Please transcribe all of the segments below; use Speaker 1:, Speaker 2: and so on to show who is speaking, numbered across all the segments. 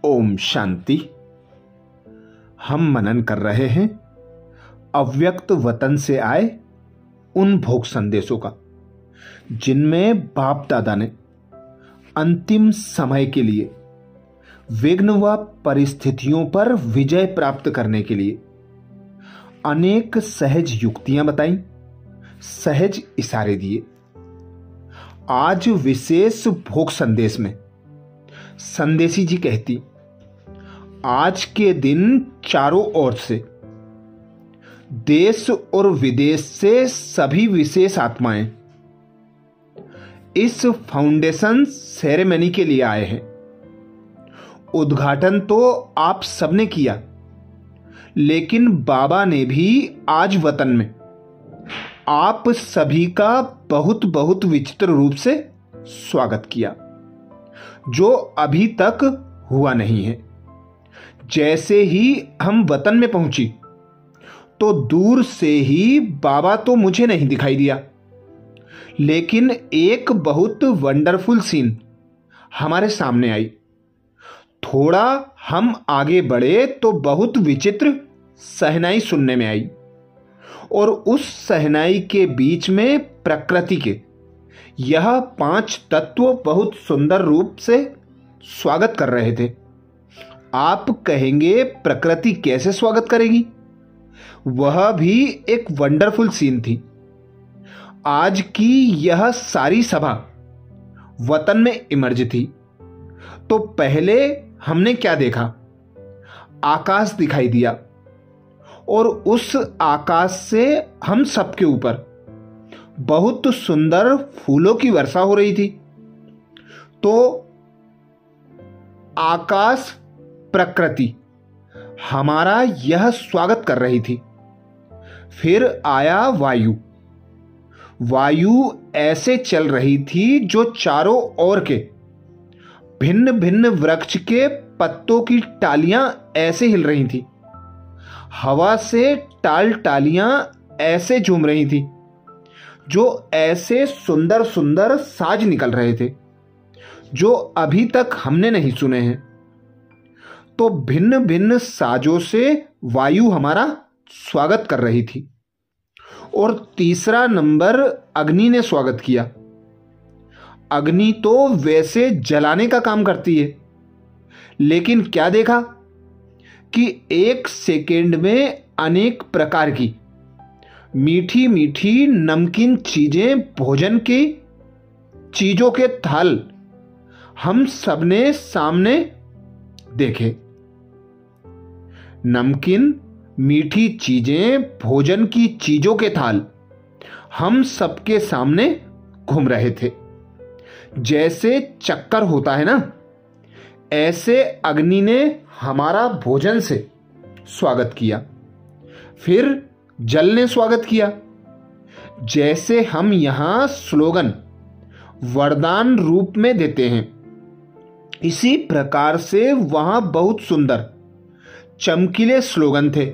Speaker 1: ओम शांति। हम मनन कर रहे हैं अव्यक्त वतन से आए उन भोग संदेशों का, जिनमें बाप दादा ने अंतिम समय के लिए विघ्न व परिस्थितियों पर विजय प्राप्त करने के लिए अनेक सहज युक्तियां बताई, सहज इशारे दिए। आज विशेष भोग संदेश में संदेशी जी कहती, आज के दिन चारों ओर से, देश और विदेश से सभी विशेष आत्माएं इस फाउंडेशन सेरेमनी के लिए आए हैं। उद्घाटन तो आप सबने किया, लेकिन बाबा ने भी आज वतन में आप सभी का बहुत बहुत विचित्र रूप से स्वागत किया, जो अभी तक हुआ नहीं है। जैसे ही हम वतन में पहुंची तो दूर से ही बाबा तो मुझे नहीं दिखाई दिया, लेकिन एक बहुत वंडरफुल सीन हमारे सामने आई। थोड़ा हम आगे बढ़े तो बहुत विचित्र सहनाई सुनने में आई, और उस सहनाई के बीच में प्रकृति के यह 5 तत्व बहुत सुंदर रूप से स्वागत कर रहे थे। आप कहेंगे प्रकृति कैसे स्वागत करेगी? वह भी एक वंडरफुल सीन थी। आज की यह सारी सभा वतन में इमर्ज थी। तो पहले हमने क्या देखा? आकाश दिखाई दिया, और उस आकाश से हम सबके ऊपर बहुत सुंदर फूलों की वर्षा हो रही थी। तो आकाश प्रकृति हमारा यह स्वागत कर रही थी। फिर आया वायु। वायु ऐसे चल रही थी जो चारों ओर के भिन्न भिन्न वृक्ष के पत्तों की टालियां ऐसे हिल रही थी। हवा से टाल टालियां ऐसे झूम रही थी, जो ऐसे सुंदर सुंदर साज निकल रहे थे जो अभी तक हमने नहीं सुने हैं। तो भिन्न भिन्न साजों से वायु हमारा स्वागत कर रही थी। और तीसरा नंबर अग्नि ने स्वागत किया। अग्नि तो वैसे जलाने का काम करती है, लेकिन क्या देखा कि एक सेकेंड में अनेक प्रकार की मीठी मीठी नमकीन चीजें, भोजन की चीजों के थाल हम सबने सामने देखे। नमकीन मीठी चीजें, भोजन की चीजों के थाल हम सबके सामने घूम रहे थे। जैसे चक्कर होता है ना, ऐसे अग्नि ने हमारा भोजन से स्वागत किया। फिर जल ने स्वागत किया। जैसे हम यहां स्लोगन वरदान रूप में देते हैं, इसी प्रकार से वहां बहुत सुंदर चमकीले स्लोगन थे,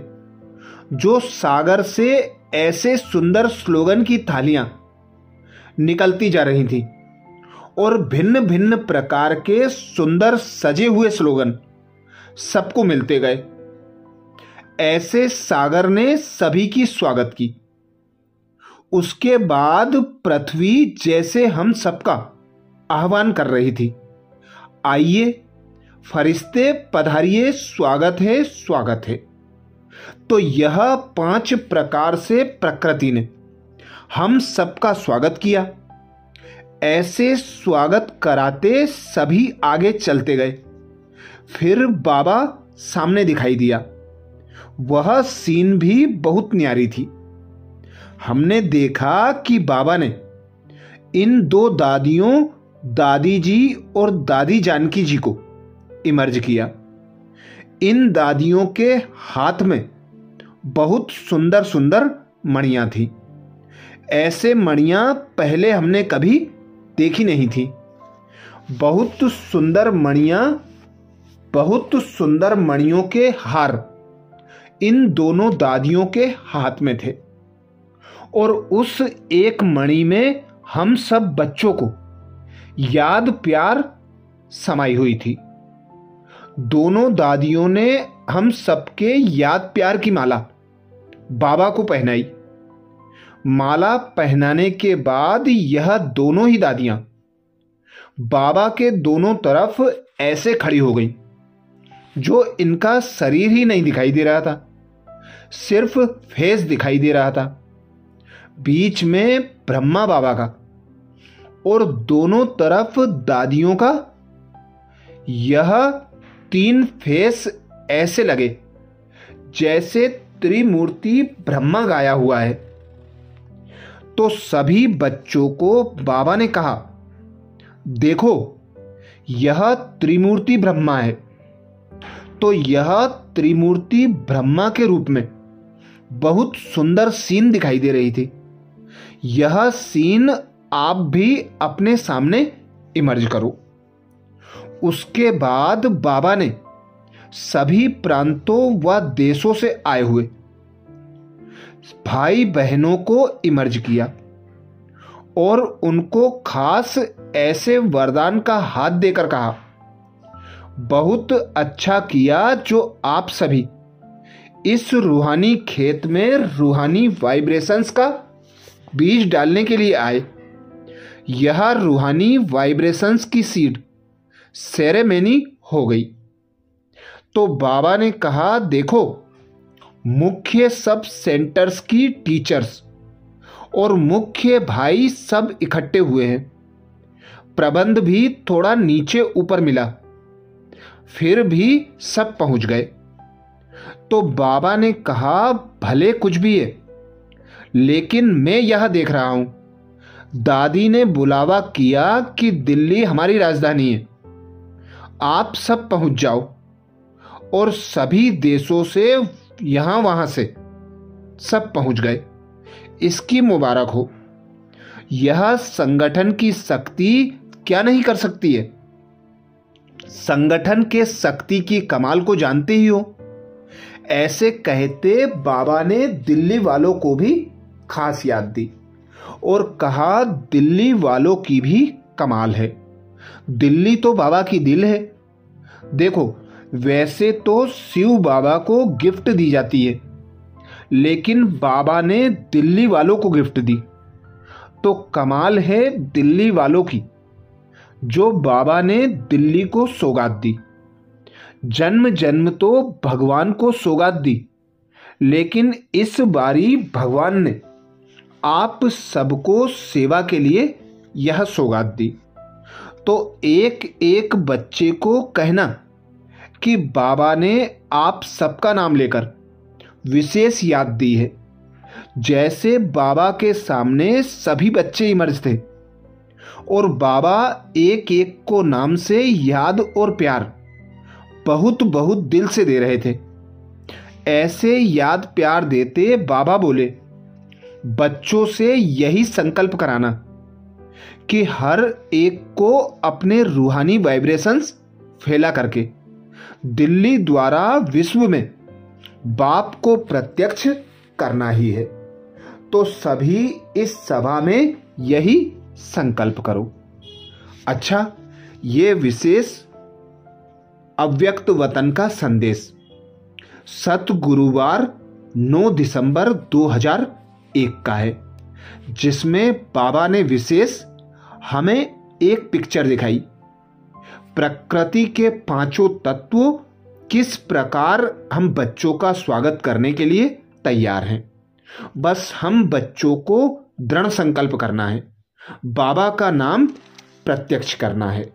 Speaker 1: जो सागर से ऐसे सुंदर स्लोगन की थालियां निकलती जा रही थी, और भिन्न भिन्न प्रकार के सुंदर सजे हुए स्लोगन सबको मिलते गए। ऐसे सागर ने सभी की स्वागत की। उसके बाद पृथ्वी जैसे हम सबका आह्वान कर रही थी, आइए फरिश्ते पधारिए, स्वागत है, स्वागत है। तो यह 5 प्रकार से प्रकृति ने हम सबका स्वागत किया। ऐसे स्वागत कराते सभी आगे चलते गए। फिर बाबा सामने दिखाई दिया। वह सीन भी बहुत न्यारी थी। हमने देखा कि बाबा ने इन 2 दादियों, दादी जी और दादी जानकी जी को इमर्ज किया। इन दादियों के हाथ में बहुत सुंदर सुंदर मणियां थी। ऐसे मणियां पहले हमने कभी देखी नहीं थी। बहुत सुंदर मणियां, बहुत सुंदर मणियों के हार इन दोनों दादियों के हाथ में थे, और उस एक मणि में हम सब बच्चों को याद प्यार समाई हुई थी। दोनों दादियों ने हम सबके याद प्यार की माला बाबा को पहनाई। माला पहनाने के बाद यह दोनों ही दादियां बाबा के दोनों तरफ ऐसे खड़ी हो गई जो इनका शरीर ही नहीं दिखाई दे रहा था, सिर्फ फेस दिखाई दे रहा था। बीच में ब्रह्मा बाबा का और दोनों तरफ दादियों का यह 3 फेस ऐसे लगे जैसे त्रिमूर्ति ब्रह्मा गाया हुआ है। तो सभी बच्चों को बाबा ने कहा, देखो यह त्रिमूर्ति ब्रह्मा है। तो यह त्रिमूर्ति ब्रह्मा के रूप में बहुत सुंदर सीन दिखाई दे रही थी। यह सीन आप भी अपने सामने इमर्ज करो। उसके बाद बाबा ने सभी प्रांतों व देशों से आए हुए भाई बहनों को इमर्ज किया और उनको खास ऐसे वरदान का हाथ देकर कहा, बहुत अच्छा किया जो आप सभी इस रूहानी खेत में रूहानी वाइब्रेशंस का बीज डालने के लिए आए। यह रूहानी वाइब्रेशंस की सीड सेरेमनी हो गई। तो बाबा ने कहा, देखो मुख्य सब सेंटर्स की टीचर्स और मुख्य भाई सब इकट्ठे हुए हैं। प्रबंध भी थोड़ा नीचे ऊपर मिला, फिर भी सब पहुंच गए। तो बाबा ने कहा, भले कुछ भी है, लेकिन मैं यह देख रहा हूं, दादी ने बुलावा किया कि दिल्ली हमारी राजधानी है, आप सब पहुंच जाओ। और सभी देशों से यहां वहां से सब पहुंच गए। इसकी मुबारक हो। यह संगठन की शक्ति क्या नहीं कर सकती है। संगठन के शक्ति की कमाल को जानते ही हो। ऐसे कहते बाबा ने दिल्ली वालों को भी खास याद दी और कहा, दिल्ली वालों की भी कमाल है। दिल्ली तो बाबा की दिल है। देखो वैसे तो शिव बाबा को गिफ्ट दी जाती है, लेकिन बाबा ने दिल्ली वालों को गिफ्ट दी। तो कमाल है दिल्ली वालों की, जो बाबा ने दिल्ली को सौगात दी। जन्म जन्म तो भगवान को सौगात दी, लेकिन इस बारी भगवान ने आप सबको सेवा के लिए यह सौगात दी। तो एक एक बच्चे को कहना कि बाबा ने आप सबका नाम लेकर विशेष याद दी है। जैसे बाबा के सामने सभी बच्चे इमर्ज थे और बाबा एक एक को नाम से याद और प्यार बहुत बहुत दिल से दे रहे थे। ऐसे याद प्यार देते बाबा बोले, बच्चों से यही संकल्प कराना कि हर एक को अपने रूहानी वाइब्रेशंस फैला करके दिल्ली द्वारा विश्व में बाप को प्रत्यक्ष करना ही है। तो सभी इस सभा में यही संकल्प करो। अच्छा, ये विशेष अव्यक्त वतन का संदेश सतगुरुवार 9 दिसंबर 2001 का है, जिसमें बाबा ने विशेष हमें एक पिक्चर दिखाई। प्रकृति के 5 तत्व किस प्रकार हम बच्चों का स्वागत करने के लिए तैयार हैं। बस हम बच्चों को दृढ़ संकल्प करना है, बाबा का नाम प्रत्यक्ष करना है।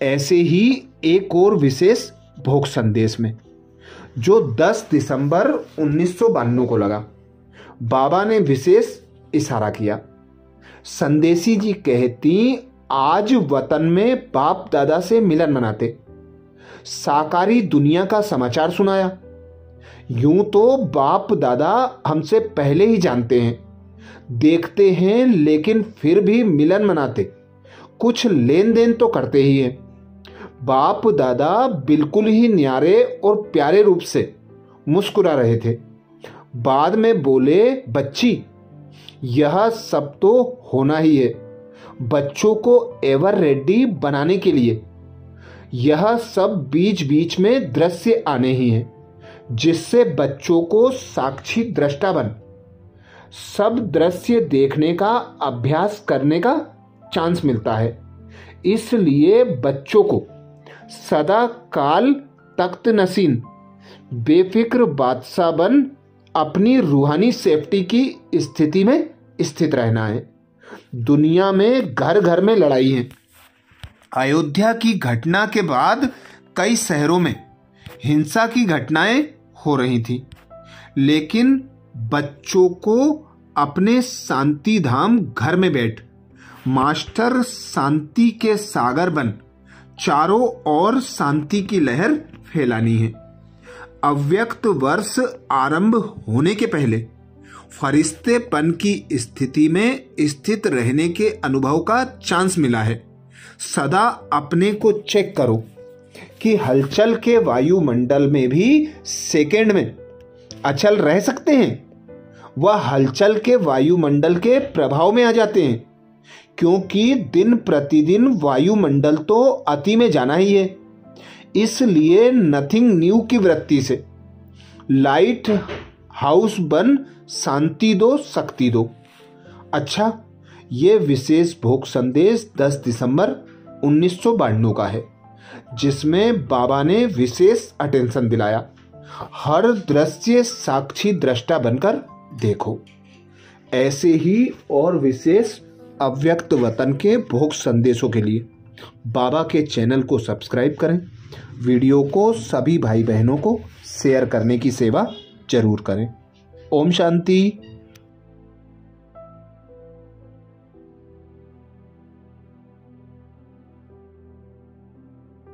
Speaker 1: ऐसे ही एक और विशेष भोग संदेश में, जो 10 दिसंबर 1992 को लगा, बाबा ने विशेष इशारा किया। संदेशी जी कहती, आज वतन में बाप दादा से मिलन मनाते, साकारी दुनिया का समाचार सुनाया। यूं तो बाप दादा हमसे पहले ही जानते हैं, देखते हैं, लेकिन फिर भी मिलन मनाते, कुछ लेन देन तो करते ही हैं। बाप दादा बिल्कुल ही न्यारे और प्यारे रूप से मुस्कुरा रहे थे। बाद में बोले, बच्ची यह सब तो होना ही है, बच्चों को एवर रेडी बनाने के लिए यह सब बीच बीच में दृश्य आने ही हैं, जिससे बच्चों को साक्षी दृष्टा बन सब दृश्य देखने का अभ्यास करने का चांस मिलता है। इसलिए बच्चों को सदा काल तख्त नसीन बेफिक्र बादशाह बन अपनी रूहानी सेफ्टी की स्थिति में स्थित रहना है। दुनिया में घर घर में लड़ाई है। अयोध्या की घटना के बाद कई शहरों में हिंसा की घटनाएं हो रही थी, लेकिन बच्चों को अपने शांति धाम घर में बैठ मास्टर शांति के सागर बन चारों ओर शांति की लहर फैलानी है। अव्यक्त वर्ष आरंभ होने के पहले फरिश्तेपन की स्थिति में स्थित रहने के अनुभव का चांस मिला है। सदा अपने को चेक करो कि हलचल के वायुमंडल में भी सेकंड में अचल रह सकते हैं। वह हलचल के वायुमंडल के प्रभाव में आ जाते हैं, क्योंकि दिन प्रतिदिन वायुमंडल तो अति में जाना ही है। इसलिए नथिंग न्यू की वृत्ति से लाइट हाउस बन शांति दो, शक्ति दो। अच्छा, ये विशेष भोग संदेश 10 दिसंबर 1992 का है, जिसमें बाबा ने विशेष अटेंशन दिलाया। हर दृश्य साक्षी दृष्टा बनकर देखो। ऐसे ही और विशेष अव्यक्त वतन के भोग संदेशों के लिए बाबा के चैनल को सब्सक्राइब करें। वीडियो को सभी भाई बहनों को शेयर करने की सेवा जरूर करें। ओम शांति।